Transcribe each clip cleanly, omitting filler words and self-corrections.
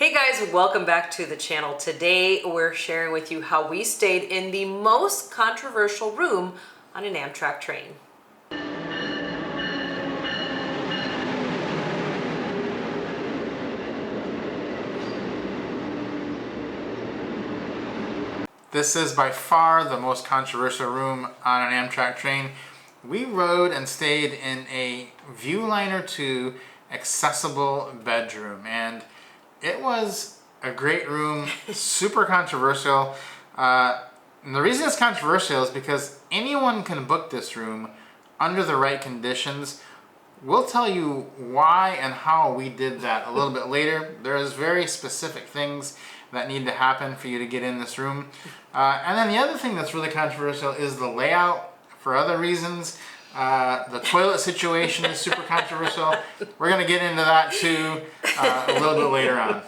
Hey guys, welcome back to the channel. Today we're sharing with you how we stayed in the most controversial room on an Amtrak train. This is by far the most controversial room on an Amtrak train. We rode and stayed in a Viewliner II accessible bedroom, and it was a great room, super controversial. And the reason it's controversial is because anyone can book this room under the right conditions. We'll tell you why and how we did that a little bit later. There's very specific things that need to happen for you to get in this room. And then the other thing that's really controversial is the layout for other reasons. The toilet situation is super controversial. We're going to get into that too a little bit later on.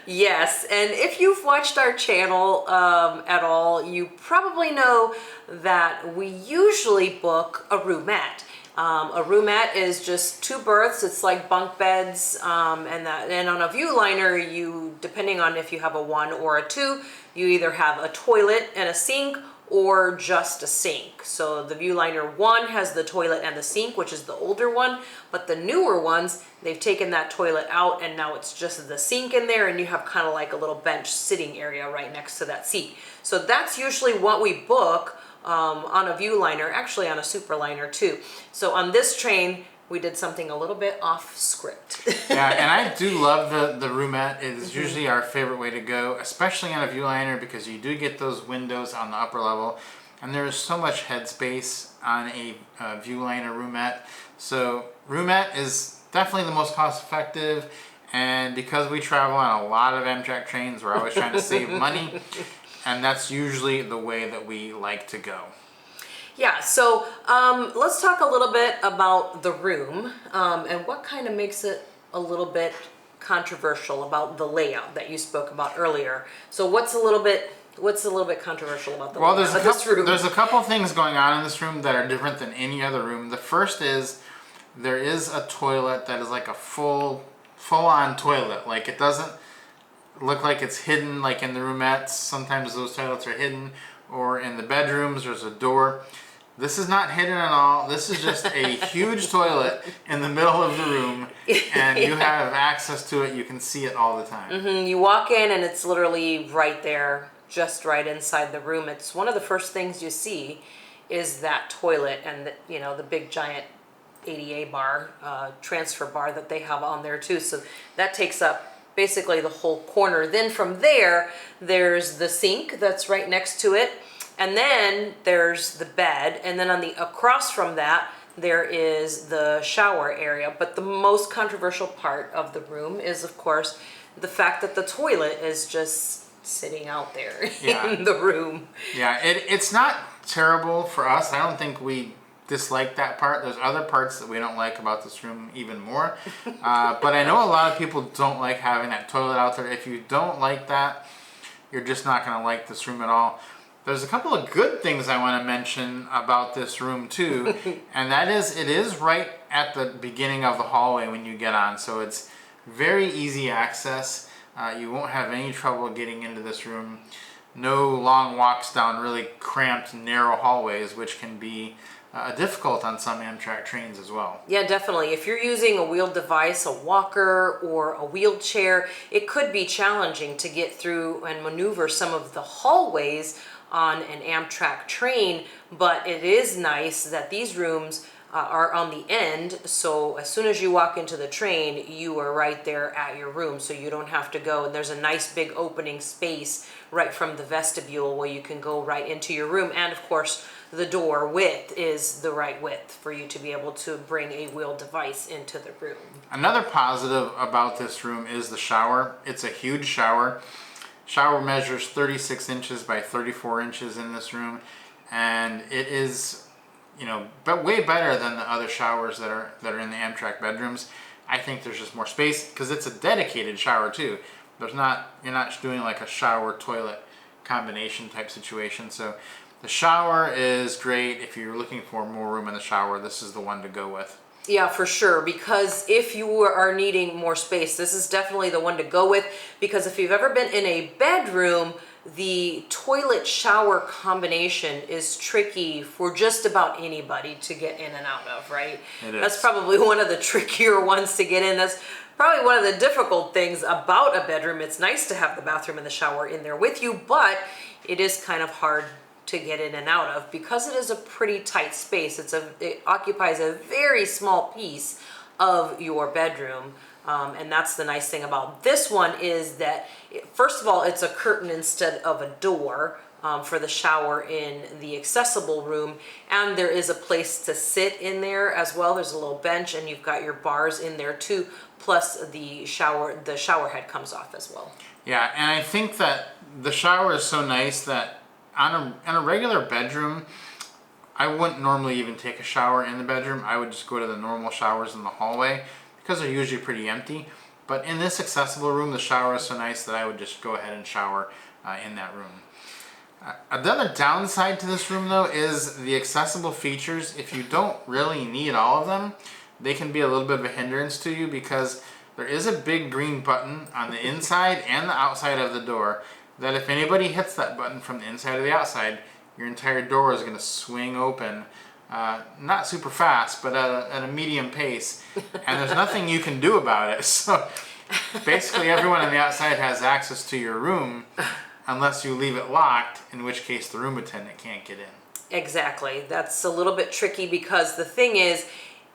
Yes, and if you've watched our channel at all, you probably know that we usually book a roomette. A roomette is just two berths. It's like bunk beds, and on a Viewliner, you, depending on if you have a 1 or a 2, you either have a toilet and a sink or just a sink. So the Viewliner 1 has the toilet and the sink, which is the older one, but the newer ones, they've taken that toilet out and now it's just the sink in there, and you have kind of like a little bench sitting area right next to that seat. So that's usually what we book on a Viewliner, actually on a Superliner too. So on this train, we did something a little bit off script. Yeah, and I do love the roomette. It is usually our favorite way to go, especially on a Viewliner, because you do get those windows on the upper level, and there is so much headspace on a Viewliner roomette. So roomette is definitely the most cost effective, and because we travel on a lot of Amtrak trains, we're always trying to save money, and that's usually the way that we like to go. Yeah, so let's talk a little bit about the room and what kind of makes it a little bit controversial about the layout that you spoke about earlier. So what's a little bit controversial about the layout of this room? There's a couple things going on in this room that are different than any other room. The first is there is a toilet that is like a full-on toilet. Like, it doesn't look like it's hidden like in the roomettes. Sometimes those toilets are hidden, or in the bedrooms there's a door. This is not hidden at all. This is just a huge toilet in the middle of the room, and you have access to it. You can see it all the time. You walk in and it's literally right there, just right inside the room. It's one of the first things you see is that toilet and the big giant ADA bar, transfer bar that they have on there too. So that takes up basically the whole corner. Then from there, there's the sink that's right next to it. And then there's the bed, and then across from that, there is the shower area. But the most controversial part of the room is, of course, the fact that the toilet is just sitting out there in the room. Yeah, it's not terrible for us. I don't think we dislike that part. There's other parts that we don't like about this room even more. But I know a lot of people don't like having that toilet out there. If you don't like that, you're just not going to like this room at all. There's a couple of good things I want to mention about this room too, and that is it is right at the beginning of the hallway when you get on, so it's very easy access. You won't have any trouble getting into this room. No long walks down really cramped, narrow hallways, which can be difficult on some Amtrak trains as well. Yeah, definitely. If you're using a wheeled device, a walker or a wheelchair, it could be challenging to get through and maneuver some of the hallways on an Amtrak train, but it is nice that these rooms are on the end, so as soon as you walk into the train, you are right there at your room, so you don't have to go, and there's a nice big opening space right from the vestibule where you can go right into your room, and of course the door width is the right width for you to be able to bring a wheeled device into the room. Another positive about this room is the shower. It's a huge shower. Shower measures 36 inches by 34 inches in this room, and it is, but way better than the other showers that are in the Amtrak bedrooms. I think there's just more space because it's a dedicated shower too. You're not doing like a shower toilet combination type situation. So the shower is great. If you're looking for more room in the shower, this is the one to go with. Yeah, for sure. Because if you are needing more space, this is definitely the one to go with. Because if you've ever been in a bedroom, the toilet shower combination is tricky for just about anybody to get in and out of, right? It is. That's probably one of the trickier ones to get in. That's probably one of the difficult things about a bedroom. It's nice to have the bathroom and the shower in there with you, but it is kind of hard to get in and out of because it is a pretty tight space. It occupies a very small piece of your bedroom. And that's the nice thing about this one is that, first of all, it's a curtain instead of a door for the shower in the accessible room. And there is a place to sit in there as well. There's a little bench and you've got your bars in there too. Plus the shower head comes off as well. Yeah, and I think that the shower is so nice that on a regular bedroom, I wouldn't normally even take a shower in the bedroom. I would just go to the normal showers in the hallway because they're usually pretty empty. But in this accessible room, the shower is so nice that I would just go ahead and shower in that room. Another downside to this room though is the accessible features. If you don't really need all of them, they can be a little bit of a hindrance to you because there is a big green button on the inside and the outside of the door that if anybody hits that button from the inside or the outside, your entire door is going to swing open, not super fast, but at a medium pace, and there's nothing you can do about it. So basically everyone on the outside has access to your room unless you leave it locked, in which case the room attendant can't get in. Exactly. That's a little bit tricky because the thing is,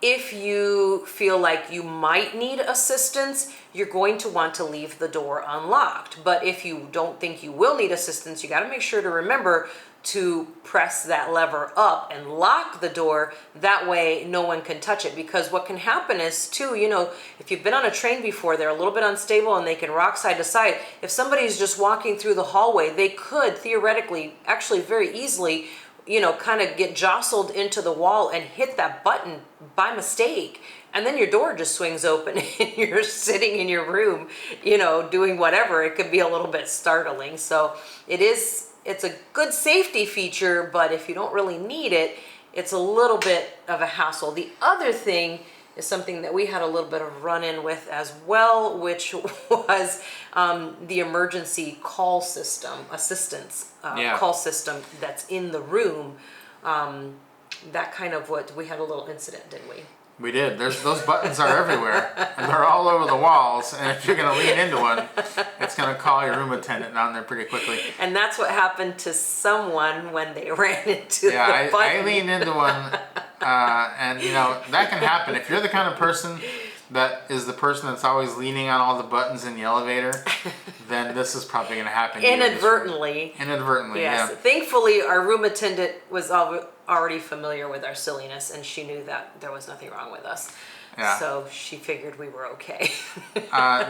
if you feel like you might need assistance, you're going to want to leave the door unlocked. But if you don't think you will need assistance, you got to make sure to remember to press that lever up and lock the door. That way no one can touch it, because what can happen is too, if you've been on a train before, they're a little bit unstable and they can rock side to side. If somebody's just walking through the hallway, they could theoretically, actually very easily, kind of get jostled into the wall and hit that button by mistake. And then your door just swings open and you're sitting in your room, doing whatever. It could be a little bit startling. So it's a good safety feature, but if you don't really need it, it's a little bit of a hassle. The other thing is something that we had a little bit of run-in with as well, which was the emergency call system, assistance call system that's in the room. That kind of we had a little incident, didn't we? We did. Those buttons are everywhere, and they're all over the walls. And if you're going to lean into one, it's going to call your room attendant down there pretty quickly. And that's what happened to someone when they ran into the button. I leaned into one, and that can happen if you're the kind of person that is the person that's always leaning on all the buttons in the elevator. Then this is probably going to happen. Inadvertently. Inadvertently, yes. Yeah. Thankfully, our room attendant was already familiar with our silliness, and she knew that there was nothing wrong with us. Yeah. So she figured we were okay.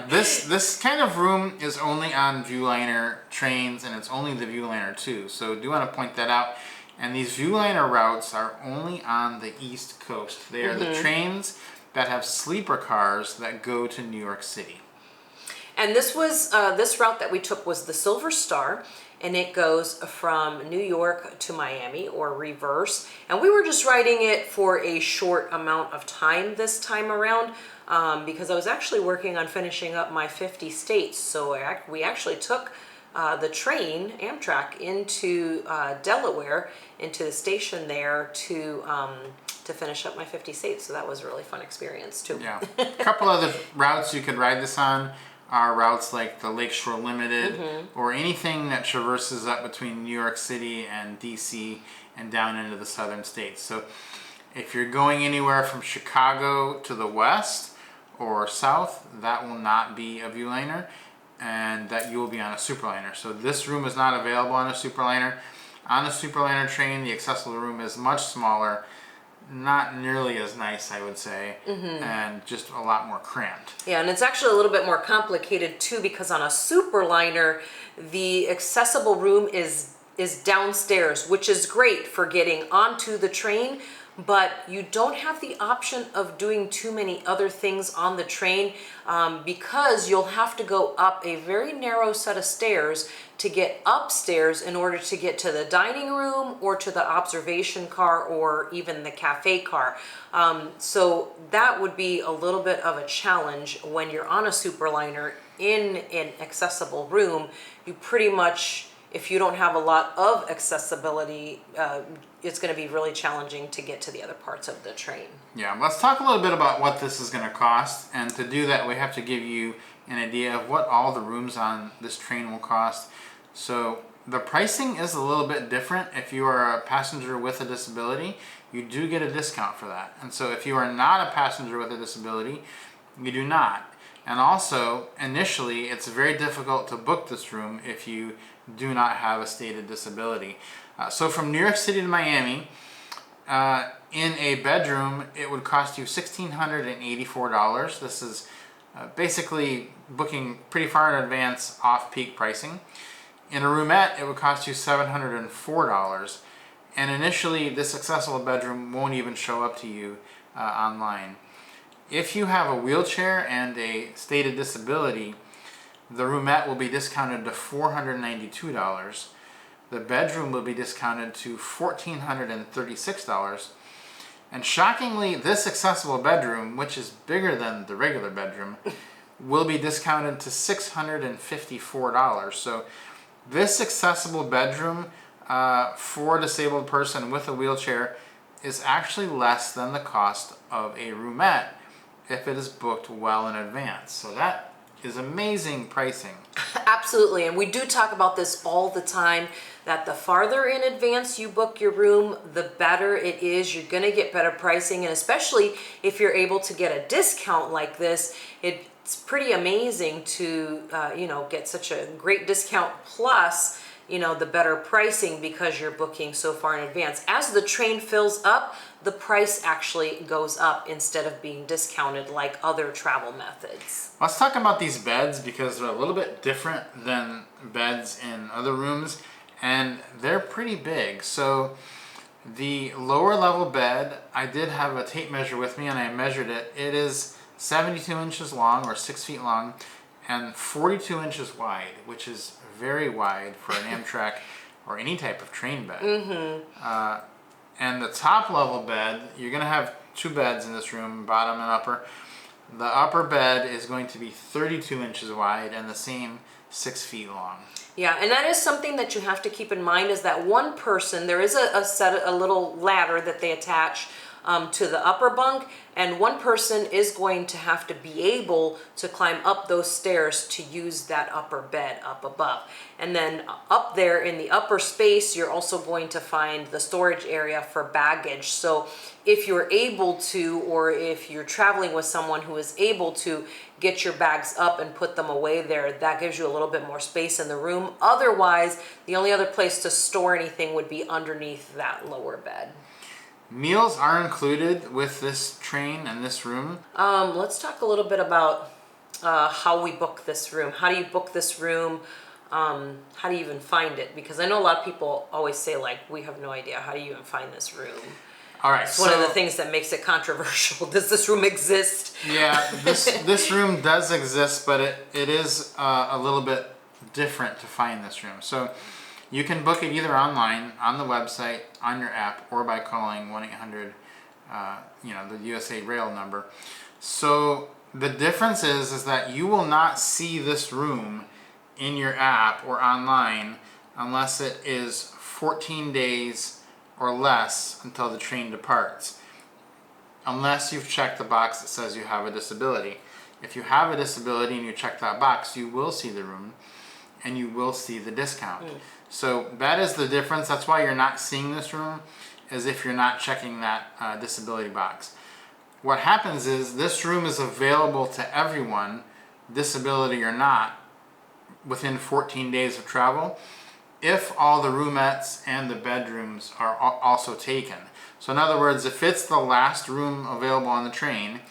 This kind of room is only on Viewliner trains, and it's only the Viewliner II. So do want to point that out. And these Viewliner routes are only on the East Coast. They are the trains that have sleeper cars that go to New York City. And this was this route that we took was the Silver Star, and it goes from New York to Miami or reverse. And we were just riding it for a short amount of time this time around because I was actually working on finishing up my 50 states. So we actually took the train, Amtrak, into Delaware, into the station there to finish up my 50 states. So that was a really fun experience too. Yeah. A couple other routes you could ride this on are routes like the Lakeshore Limited or anything that traverses up between New York City and DC and down into the southern states. So if you're going anywhere from Chicago to the west or south, that will not be a Viewliner, and that you will be on a Superliner. So this room is not available on a Superliner. On a Superliner train, the accessible room is much smaller, not nearly as nice, I would say, and just a lot more cramped. Yeah, and it's actually a little bit more complicated too, because on a Superliner, the accessible room is downstairs, which is great for getting onto the train, but you don't have the option of doing too many other things on the train because you'll have to go up a very narrow set of stairs to get upstairs in order to get to the dining room or to the observation car or even the cafe car. So that would be a little bit of a challenge when you're on a Superliner in an accessible room. You pretty much, if you don't have a lot of accessibility, it's going to be really challenging to get to the other parts of the train. Yeah, let's talk a little bit about what this is going to cost. And to do that, we have to give you an idea of what all the rooms on this train will cost. So the pricing is a little bit different. If you are a passenger with a disability, you do get a discount for that. And so if you are not a passenger with a disability, you do not. And also, initially, it's very difficult to book this room if you do not have a stated disability. So from New York City to Miami, in a bedroom, it would cost you $1,684. This is basically booking pretty far in advance off-peak pricing. In a roomette, it would cost you $704. And initially, this accessible bedroom won't even show up to you online. If you have a wheelchair and a stated disability, the roomette will be discounted to $492. The bedroom will be discounted to $1,436. And shockingly, this accessible bedroom, which is bigger than the regular bedroom, will be discounted to $654. So this accessible bedroom for a disabled person with a wheelchair is actually less than the cost of a roomette if it is booked well in advance. So that is amazing pricing. Absolutely, and we do talk about this all the time, that the farther in advance you book your room, the better it is. You're gonna get better pricing, and especially if you're able to get a discount like this, it's pretty amazing to get such a great discount plus the better pricing because you're booking so far in advance. As the train fills up, the price actually goes up instead of being discounted like other travel methods. Let's talk about these beds because they're a little bit different than beds in other rooms, and they're pretty big. So the lower level bed, I did have a tape measure with me and I measured it. It is 72 inches long, or 6 feet long, and 42 inches wide, which is very wide for an Amtrak or any type of train bed. And the top level bed, you're going to have two beds in this room, bottom and upper. The upper bed is going to be 32 inches wide and the same 6 feet long. Yeah, and that is something that you have to keep in mind, is that one person, there is a little ladder that they attach to the upper bunk, and one person is going to have to be able to climb up those stairs to use that upper bed up above. And then up there in the upper space, you're also going to find the storage area for baggage. So if you're able to, or if you're traveling with someone who is able to get your bags up and put them away there, that gives you a little bit more space in the room. Otherwise, the only other place to store anything would be underneath that lower bed. Meals are included with this train and this room. Let's talk a little bit about how we book this room. How do you book this room? How do you even find it? Because I know a lot of people always say, like, we have no idea. How do you even find this room? All right, it's one of the things that makes it controversial. Does this room exist? Yeah, this room does exist, but it is a little bit different to find this room. So you can book it either online, on the website, on your app, or by calling 1-800, the USA Rail number. So the difference is that you will not see this room in your app or online unless it is 14 days or less until the train departs, unless you've checked the box that says you have a disability. If you have a disability and you check that box, you will see the room and you will see the discount. So that is the difference. That's why you're not seeing this room, is if you're not checking that disability box. What happens is this room is available to everyone, disability or not, within 14 days of travel, if all the roomettes and the bedrooms are also taken. So in other words, if it's the last room available on the train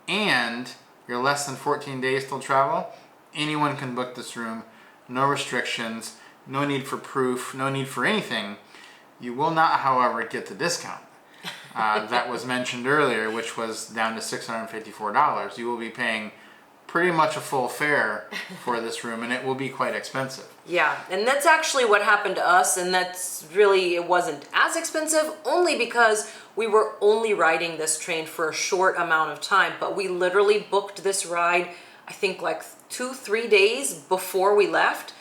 and you're less than 14 days till travel, anyone can book this room. No restrictions, no need for proof, no need for anything. You will not, however, get the discount. that was mentioned earlier, which was down to $654. You will be paying pretty much a full fare for this room, and it will be quite expensive. Yeah, and that's actually what happened to us, and that's really, it wasn't as expensive only because we were only riding this train for a short amount of time, but we literally booked this ride, I think like 2-3 days before we left.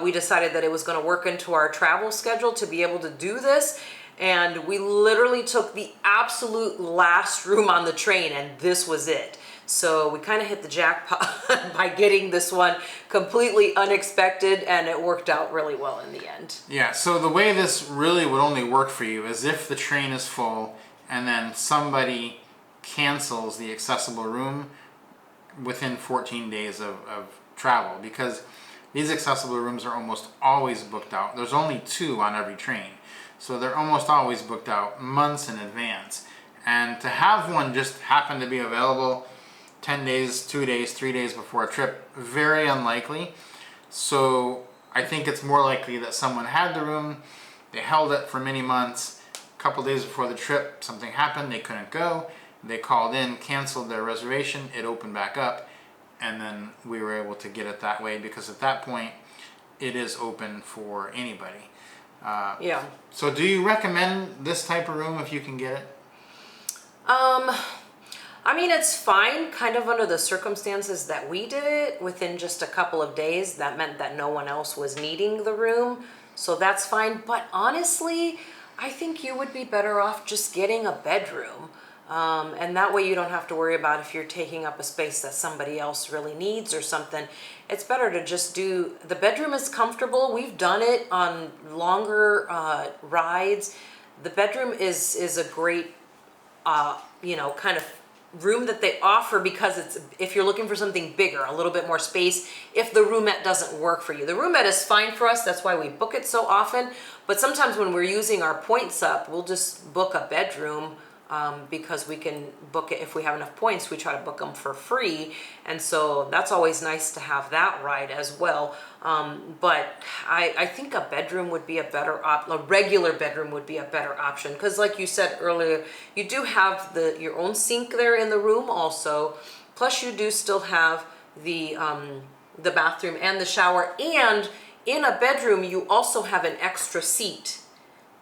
We decided that it was going to work into our travel schedule to be able to do this, and we literally took the absolute last room on the train, and this was it. So we kind of hit the jackpot by getting this one completely unexpected, and it worked out really well in the end. Yeah, so the way this really would only work for you is if the train is full and then somebody cancels the accessible room within 14 days of travel, because these accessible rooms are almost always booked out. There's only 2 on every train, so they're almost always booked out months in advance. And to have one just happen to be available 10 days, 2 days, 3 days before a trip, very unlikely. So I think it's more likely that someone had the room, they held it for many months, a couple days before the trip, something happened, they couldn't go, they called in, canceled their reservation, it opened back up, and then we were able to get it that way, because at that point, it is open for anybody. Yeah. So do you recommend this type of room if you can get it? I mean, it's fine, kind of under the circumstances that we did it within just a couple of days. That meant that no one else was needing the room, so that's fine. But honestly, I think you would be better off just getting a bedroom. And that way you don't have to worry about if you're taking up a space that somebody else really needs or something. It's better to just do, the bedroom is comfortable. We've done it on longer rides. The bedroom is a great, kind of room that they offer, because it's, if you're looking for something bigger, a little bit more space, if the roomette doesn't work for you. The roomette is fine for us, that's why we book it so often, but sometimes when we're using our points up, we'll just book a bedroom, because we can book it, if we have enough points, we try to book them for free, and so that's always nice to have that ride as well. But I think a bedroom would be a better a regular bedroom would be a better option, because like you said earlier, you do have your own sink there in the room also, plus you do still have the bathroom and the shower, and in a bedroom you also have an extra seat.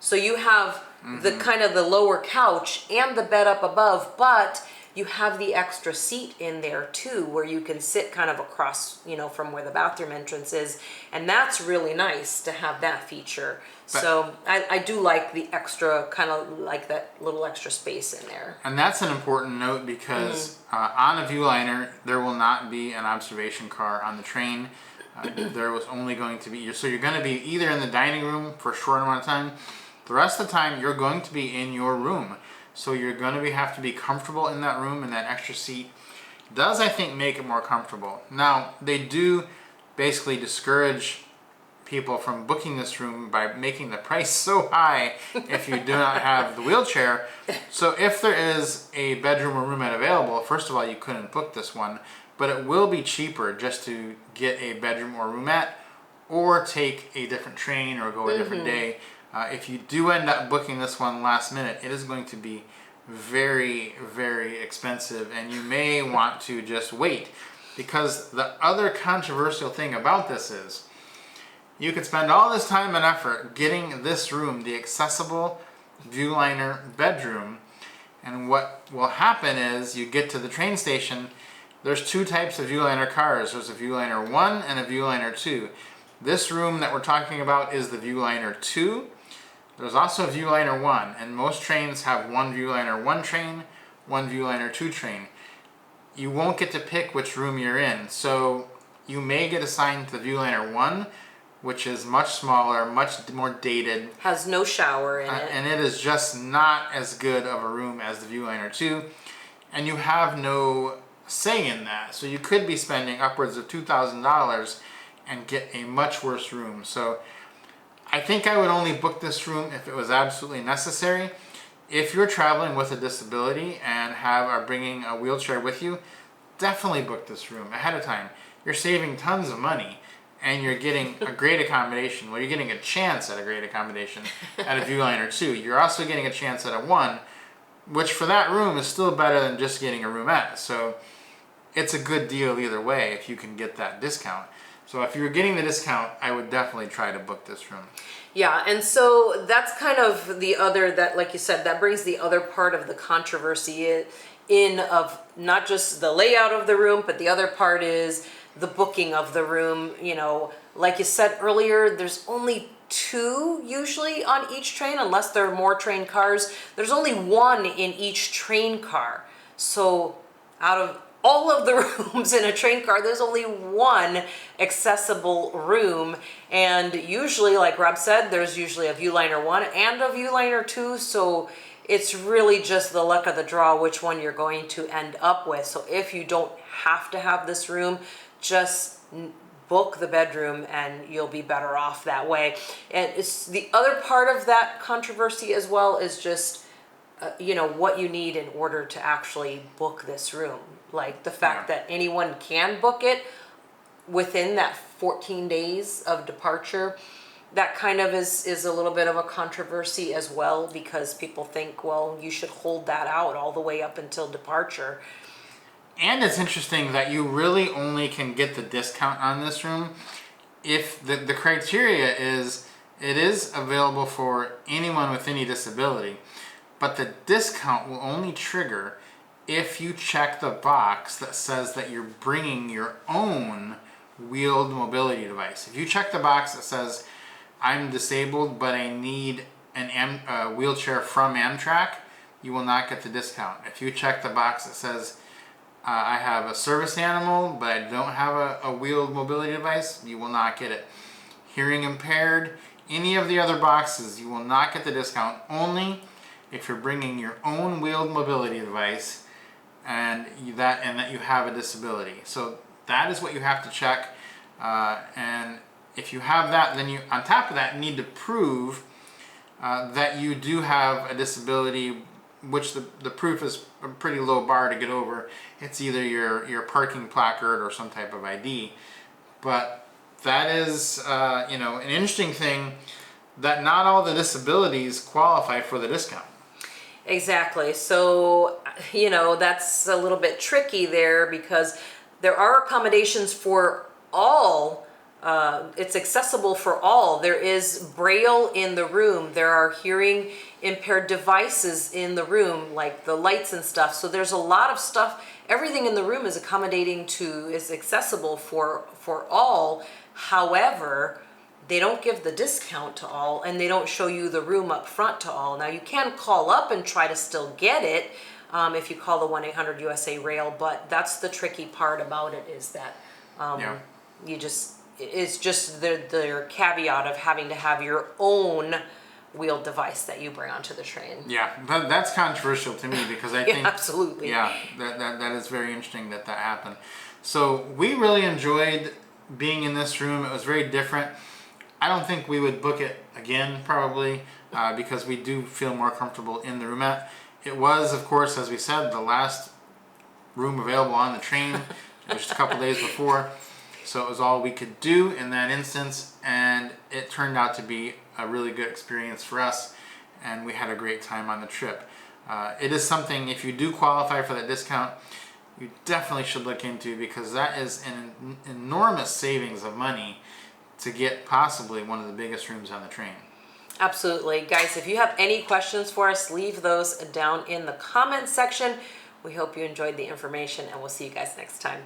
So you have the kind of the lower couch and the bed up above, but you have the extra seat in there too, where you can sit kind of across, from where the bathroom entrance is. And that's really nice to have that feature. But, so I do like the extra, kind of like that little extra space in there. And that's an important note, because on a Viewliner, there will not be an observation car on the train. There was only going to be, so you're going to be either in the dining room for a short amount of time. The rest of the time, you're going to be in your room. So you're going to have to be comfortable in that room, and that extra seat does, I think, make it more comfortable. Now, they do basically discourage people from booking this room by making the price so high if you do not have the wheelchair. So if there is a bedroom or roomette available, first of all, you couldn't book this one, but it will be cheaper just to get a bedroom or roomette, or take a different train or go a different day. If you do end up booking this one last minute, it is going to be very, very expensive, and you may want to just wait, because the other controversial thing about this is you could spend all this time and effort getting this room, the accessible Viewliner bedroom, and what will happen is you get to the train station. There's 2 types of Viewliner cars. There's a Viewliner 1 and a Viewliner 2. This room that we're talking about is the Viewliner 2. There's also a Viewliner 1, and most trains have one Viewliner 1 train, one Viewliner 2 train. You won't get to pick which room you're in, so you may get assigned to the Viewliner 1, which is much smaller, much more dated. Has no shower in it. And it is just not as good of a room as the Viewliner 2, and you have no say in that. So you could be spending upwards of $2,000 and get a much worse room. So I think I would only book this room if it was absolutely necessary. If you're traveling with a disability and are bringing a wheelchair with you, definitely book this room ahead of time. You're saving tons of money, and you're getting a great accommodation. Well, you're getting a chance at a great accommodation at a Viewliner 2. You're also getting a chance at a 1, which for that room is still better than just getting a roomette. So it's a good deal either way if you can get that discount. So if you're getting the discount, I would definitely try to book this room. Yeah, and so that's kind of the other, that, like you said, that brings the other part of the controversy in of not just the layout of the room, but the other part is the booking of the room. You know, like you said earlier, there's only 2 usually on each train, unless there are more train cars. There's only 1 in each train car. So out of all of the rooms in a train car, there's only 1 accessible room. And usually, like Rob said, there's usually a Viewliner 1 and a Viewliner 2. So it's really just the luck of the draw which one you're going to end up with. So if you don't have to have this room, just book the bedroom and you'll be better off that way. And it's the other part of that controversy as well is just you know, what you need in order to actually book this room. Like the fact that anyone can book it within that 14 days of departure, that kind of is a little bit of a controversy as well, because people think, well, you should hold that out all the way up until departure. And it's interesting that you really only can get the discount on this room if the criteria is it is available for anyone with any disability, but the discount will only trigger if you check the box that says that you're bringing your own wheeled mobility device. If you check the box that says, I'm disabled, but I need a wheelchair from Amtrak, you will not get the discount. If you check the box that says, I have a service animal, but I don't have a wheeled mobility device, you will not get it. Hearing impaired, any of the other boxes, you will not get the discount, only if you're bringing your own wheeled mobility device and that you have a disability. So that is what you have to check. And if you have that, then you, on top of that, need to prove that you do have a disability, which the proof is a pretty low bar to get over. It's either your parking placard or some type of ID. But that is, you know, an interesting thing, that not all the disabilities qualify for the discount. Exactly. So, you know, that's a little bit tricky there, because there are accommodations for all. It's accessible for all. There is Braille in the room. There are hearing impaired devices in the room, like the lights and stuff. So there's a lot of stuff. Everything in the room is is accessible for all. However, they don't give the discount to all, and they don't show you the room up front to all. Now, you can call up and try to still get it if you call the 1-800-USA-RAIL, but that's the tricky part about it, is that it's just their caveat of having to have your own wheeled device that you bring onto the train. Yeah, that's controversial to me, because I think absolutely. Yeah, that is very interesting that happened. So we really enjoyed being in this room. It was very different. I don't think we would book it again, probably, because we do feel more comfortable in the roomette. It was, of course, as we said, the last room available on the train just a couple days before. So it was all we could do in that instance, and it turned out to be a really good experience for us, and we had a great time on the trip. It is something, if you do qualify for that discount, you definitely should look into, because that is an enormous savings of money to get possibly one of the biggest rooms on the train. Absolutely. Guys, if you have any questions for us, leave those down in the comments section. We hope you enjoyed the information, and we'll see you guys next time.